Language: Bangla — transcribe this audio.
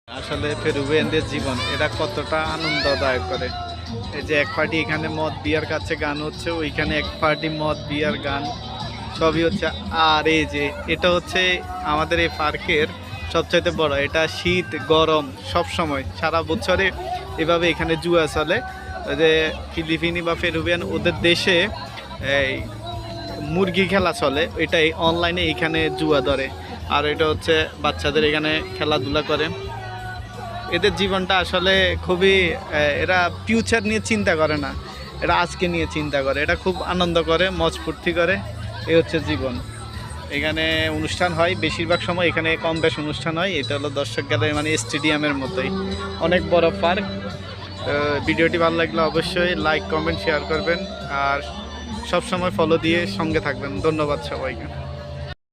আসলে পেরুভিয়ানদের জীবন এটা কতটা আনন্দদায়ক করে। এই যে এক পার্টি এখানে মদ বিয়ার কাছে গান হচ্ছে, ওইখানে এক পার্টি মদ বিয়ার গান সবই হচ্ছে। আর এই যে এটা হচ্ছে আমাদের এই পার্কের সবচাইতে বড়, এটা শীত গরম সব সময় সারা বছরে এভাবে এখানে জুয়া চলে। যে ফিলিপিনি বা পেরুভিয়ান ওদের দেশে এই মুরগি খেলা চলে, এটাই অনলাইনে এখানে জুয়া ধরে। আর এটা হচ্ছে বাচ্চাদের এখানে খেলাধুলা করে। এদের জীবনটা আসলে খুবই এরা ফিউচার নিয়ে চিন্তা করে না, এরা আজকে নিয়ে চিন্তা করে, এটা খুব আনন্দ করে, মজ ফুর্তি করে। এই হচ্ছে জীবন। এখানে অনুষ্ঠান হয় বেশিরভাগ সময়, এখানে কম বেশ অনুষ্ঠান হয়। এটা হলো দর্শক গ্যালারি, মানে স্টেডিয়ামের মতোই, অনেক বড় পার্ক। ভিডিওটি ভালো লাগলে অবশ্যই লাইক কমেন্ট শেয়ার করবেন, আর সব সময় ফলো দিয়ে সঙ্গে থাকবেন। ধন্যবাদ সবাইকে।